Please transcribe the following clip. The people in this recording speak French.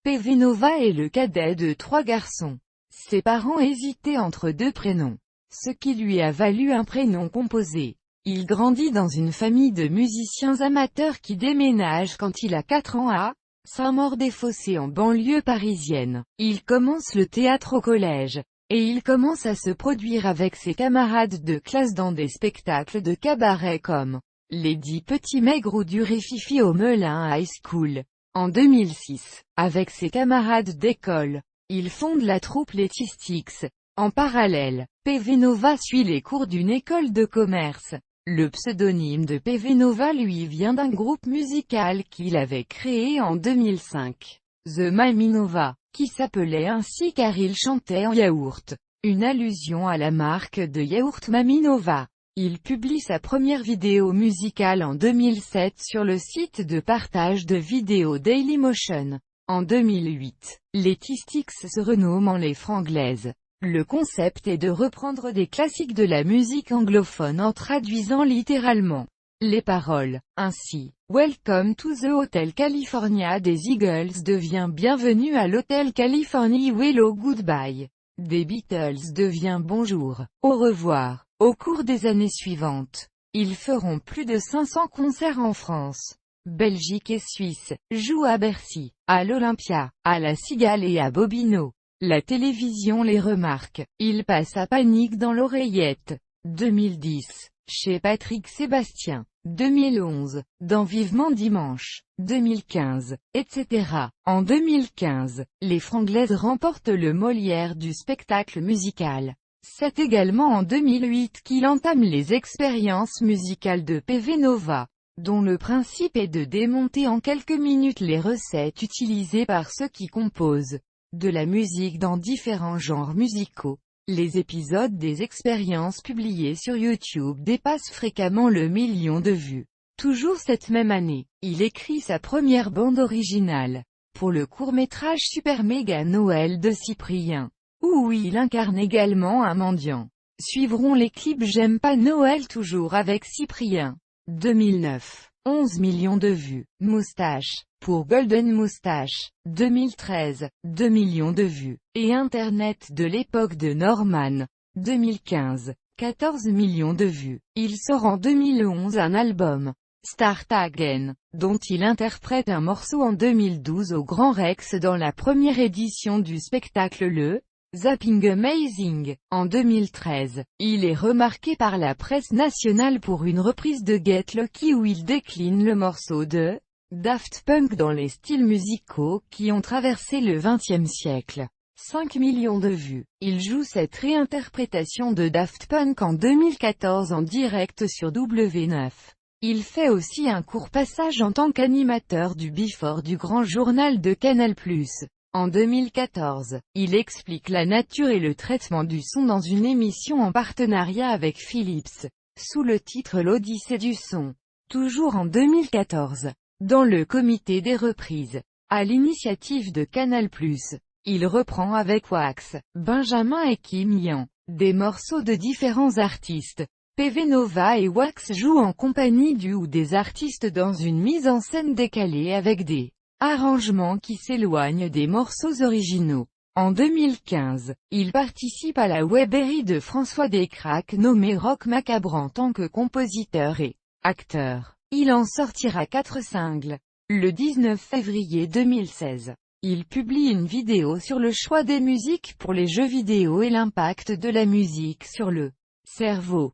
PV Nova est le cadet de 3 garçons. Ses parents hésitaient entre 2 prénoms, ce qui lui a valu un prénom composé. Il grandit dans une famille de musiciens amateurs qui déménagent quand il a 4 ans à Saint-Maur-des-Fossés en banlieue parisienne. Il commence le théâtre au collège, et il commence à se produire avec ses camarades de classe dans des spectacles de cabaret comme Les 10 Petits Maigres ou du Réfifi au Melun High School. En 2006, avec ses camarades d'école, il fonde la troupe Les T-Sticks. En parallèle, PV Nova suit les cours d'une école de commerce. Le pseudonyme de PV Nova lui vient d'un groupe musical qu'il avait créé en 2005, The Mami Nova, qui s'appelait ainsi car il chantait en yaourt, une allusion à la marque de yaourt Mami Nova. Il publie sa première vidéo musicale en 2007 sur le site de partage de vidéos Dailymotion. En 2008, les T-Sticks se renomment en les Franglaises. Le concept est de reprendre des classiques de la musique anglophone en traduisant littéralement les paroles. Ainsi, Welcome to the Hotel California des Eagles devient Bienvenue à l'Hôtel Californie ou Hello Goodbye des Beatles devient Bonjour, au revoir. Au cours des années suivantes, ils feront plus de 500 concerts en France, Belgique et Suisse, jouent à Bercy, à l'Olympia, à la Cigale et à Bobino. La télévision les remarque, ils passent à Panique dans l'oreillette. 2010, chez Patrick Sébastien. 2011, dans Vivement Dimanche. 2015, etc. En 2015, les Franglaises remportent le Molière du spectacle musical. C'est également en 2008 qu'il entame les expériences musicales de PV Nova, dont le principe est de démonter en quelques minutes les recettes utilisées par ceux qui composent de la musique dans différents genres musicaux. Les épisodes des expériences publiées sur YouTube dépassent fréquemment le million de vues. Toujours cette même année, il écrit sa première bande originale, pour le court-métrage Super Méga Noël de Cyprien, où il incarne également un mendiant. Suivront les clips J'aime pas Noël toujours avec Cyprien. 2009, 11 millions de vues. Moustache, pour Golden Moustache. 2013, 2 millions de vues. Et Internet de l'époque de Norman. 2015, 14 millions de vues. Il sort en 2011 un album, Start Again, dont il interprète un morceau en 2012 au Grand Rex dans la première édition du spectacle Le Zapping Amazing. En 2013, il est remarqué par la presse nationale pour une reprise de Get Lucky où il décline le morceau de Daft Punk dans les styles musicaux qui ont traversé le XXe siècle. 5 millions de vues. Il joue cette réinterprétation de Daft Punk en 2014 en direct sur W9. Il fait aussi un court passage en tant qu'animateur du Before du Grand Journal de Canal+. En 2014, il explique la nature et le traitement du son dans une émission en partenariat avec Philips, sous le titre L'Odyssée du son. Toujours en 2014, dans le comité des reprises, à l'initiative de Canal+, il reprend avec Wax, Benjamin et Kim Yan, des morceaux de différents artistes. PV Nova et Wax jouent en compagnie du ou des artistes dans une mise en scène décalée avec des arrangements qui s'éloignent des morceaux originaux. En 2015, il participe à la webérie de François Descraques nommée Rock Macabre en tant que compositeur et acteur. Il en sortira 4 singles. Le 19 février 2016, il publie une vidéo sur le choix des musiques pour les jeux vidéo et l'impact de la musique sur le cerveau.